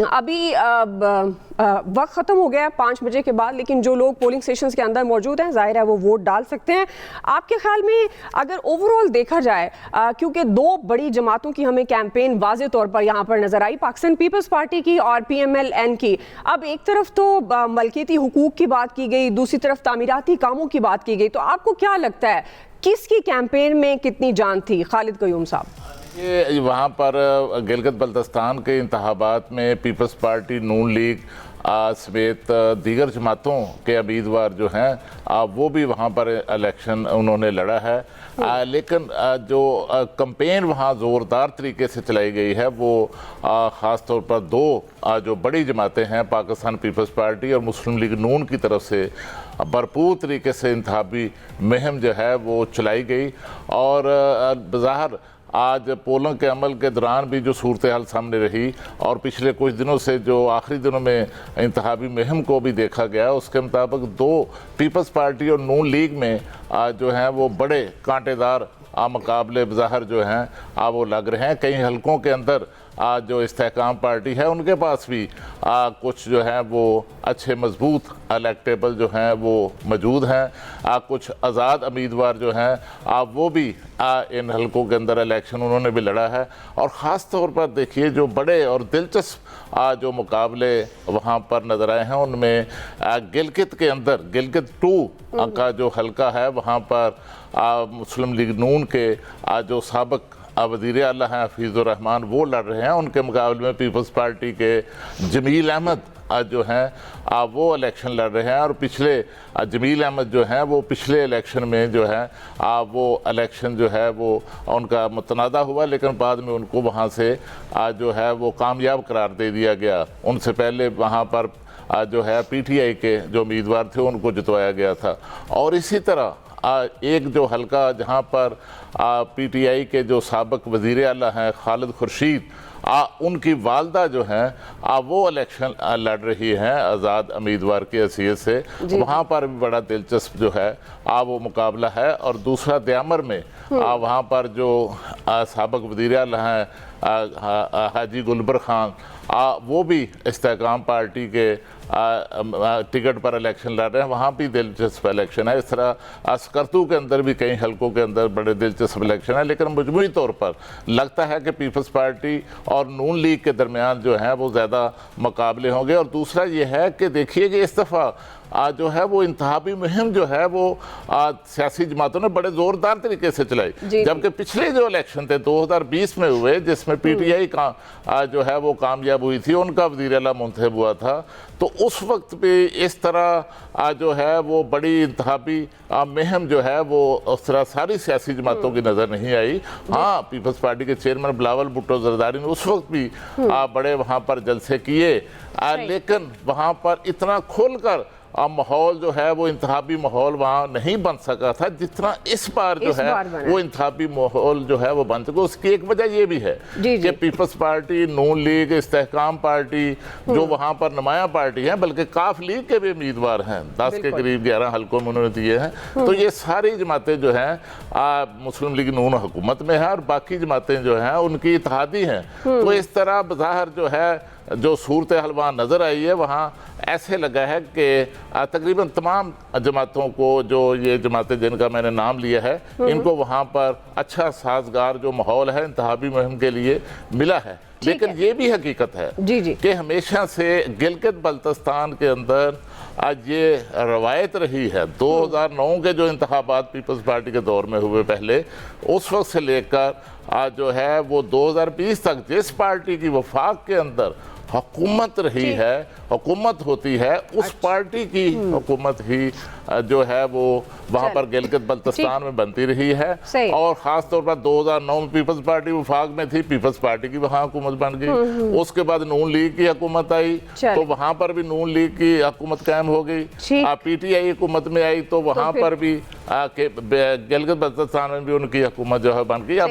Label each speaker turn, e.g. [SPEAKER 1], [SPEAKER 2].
[SPEAKER 1] अभी वक्त ख़त्म हो गया है 5 बजे के बाद, लेकिन जो लोग पोलिंग स्टेशंस के अंदर मौजूद हैं ज़ाहिर है वो वोट डाल सकते हैं। आपके ख्याल में अगर ओवरऑल देखा जाए, क्योंकि दो बड़ी जमातों की हमें कैंपेन वाज़े तौर पर यहाँ पर नज़र आई, पाकिस्तान पीपल्स पार्टी की और PMLN की। अब एक तरफ तो मलकियती हुकूक की बात की गई, दूसरी तरफ तामीराती कामों की बात की गई, तो आपको क्या लगता है किसकी कैंपेन में कितनी जान थी? खालिद क़य्यूम साहब।
[SPEAKER 2] ये वहाँ पर गिलगित बल्तिस्तान के इंतखाबात में पीपल्स पार्टी, नून लीग समेत दीगर जमातों के उम्मीदवार जो हैं वो भी वहाँ पर इलेक्शन उन्होंने लड़ा है। लेकिन जो कंपेन वहाँ ज़ोरदार तरीके से चलाई गई है वो ख़ास तौर पर दो जो बड़ी जमातें हैं, पाकिस्तान पीपल्स पार्टी और मुस्लिम लीग नून की तरफ से भरपूर तरीके से इंतखाबी मुहिम जो है वो चलाई गई। और बज़ाहिर आज पोलिंग के अमल के दौरान भी जो सूरत हाल सामने रही और पिछले कुछ दिनों से जो आखिरी दिनों में इंतखाबी मुहिम को भी देखा गया, उसके मुताबिक दो पीपल्स पार्टी और नून लीग में जो हैं वो बड़े कांटेदार मुकाबले बज़ाहिर जो हैं वो लग रहे हैं। कई हलकों के अंदर जो इस्तेहकाम पार्टी है उनके पास भी कुछ जो है वो अच्छे मजबूत इलेक्टेबल जो हैं वो मौजूद हैं। कुछ आज़ाद उम्मीदवार जो हैं वो भी इन हलकों के अंदर इलेक्शन उन्होंने भी लड़ा है। और ख़ास तौर पर देखिए जो बड़े और दिलचस्प जो मुकाबले वहाँ पर नज़र आए हैं उनमें गिलगित के अंदर गिलगित 2 का जो हलका है वहाँ पर मुस्लिम लीग नून के जो साबिक वज़ीर आला हैं हफीज़ुर रहमान वो लड़ रहे हैं। उनके मुकाबले में पीपल्स पार्टी के जमील अहमद जो हैं वो इलेक्शन लड़ रहे हैं। और पिछले जमील अहमद जो हैं वो पिछले इलेक्शन में जो है वो इलेक्शन जो है वो उनका मुतनादा हुआ, लेकिन बाद में उनको वहाँ से जो है वो कामयाब करार दे दिया गया। उनसे पहले वहाँ पर जो है PTI के जो उम्मीदवार थे उनको जितवाया गया था। और इसी तरह एक जो हलका जहाँ पर PTI के जो साबिक वज़ीर आला हैं खालिद खुर्शीद उनकी वालदा जो हैं वो इलेक्शन लड़ रही हैं आज़ाद उम्मीदवार की हैसियत से, वहाँ पर भी बड़ा दिलचस्प जो है वो मुकाबला है। और दूसरा दयामर में वहाँ पर जो साबिक वज़ीर आला हैं हाजी गुलबर खान वो भी इस्तेहकाम पार्टी के टिकट पर इलेक्शन लड़ रहे हैं, वहाँ भी दिलचस्प इलेक्शन है। इस तरह स्कर्तू के अंदर भी कई हलकों के अंदर बड़े दिलचस्प इलेक्शन है। लेकिन मजमूई तौर पर लगता है कि पीपल्स पार्टी और नून लीग के दरमियान जो है वो ज़्यादा मुकाबले होंगे। और दूसरा ये है कि देखिए कि इस दफ़ा जो है वो इंतखाबी मुहिम जो है वो सियासी जमातों ने बड़े ज़ोरदार तरीके से चलाई, जबकि पिछले जो इलेक्शन थे 2020 में हुए जिसमें PTI का जो है वो कामयाब हुई थी, उनका वज़ीर आला मुंतखब हुआ था, तो उस वक्त भी इस तरह जो है वो बड़ी इंतखाबी मुहिम जो है वो उस तरह सारी सियासी जमातों की नज़र नहीं आई। हाँ, पीपल्स पार्टी के चेयरमैन बिलावल भुट्टो जरदारी ने उस वक्त भी बड़े वहाँ पर जलसे किए, लेकिन वहाँ पर इतना खुलकर माहौल जो है वो इंतखाबी माहौल वहाँ नहीं बन सका था जितना इस बार जो है वो इंतखाबी माहौल जो है वो बन सका। उसकी एक वजह ये भी है कि पीपल्स पार्टी, नून लीग, इस्तेहकाम पार्टी जो वहाँ पर नुमाया पार्टी है, बल्कि काफ लीग के भी उम्मीदवार हैं 10 के करीब 11 हलकों में उन्होंने दिए हैं। तो ये सारी जमातें जो हैं मुस्लिम लीग नून हुकूमत में है और बाकी जमातें जो हैं उनकी इत्तेहादी हैं। तो इस तरह बज़ाहिर जो है जो सूरत हाल वहाँ नज़र आई है, वहाँ ऐसे लगा है कि तकरीबन तमाम जमातों को, जो ये जमातें जिनका मैंने नाम लिया है, इनको वहाँ पर अच्छा साजगार जो माहौल है इंतखाबी मुहिम के लिए मिला है। लेकिन ये भी हकीकत है कि हमेशा से गिलगित बल्तिस्तान के अंदर आज ये रवायत रही है 2009 के जो इंतखाबात पीपल्स पार्टी के दौर में हुए पहले, उस वक्त से लेकर आज जो है वो 2020 तक जिस पार्टी की वफाक के अंदर हुकूमत रही है, हुकूमत होती है, उस पार्टी की हुकूमत ही जो है वो वहाँ पर गिलगित बल्तिस्तान में बनती रही है। और ख़ास तौर पर 2009 में पीपल्स पार्टी वफाक में थी, पीपल्स पार्टी की वहाँ हुकूमत बन गई। उसके बाद नून लीग की हुकूमत आई तो वहाँ पर भी नून लीग की हुकूमत कायम हो गई। PTI हुकूमत में आई तो वहाँ पर भी गिलगित बल्तिस्तान में भी उनकी हुकूमत जो है बन गई।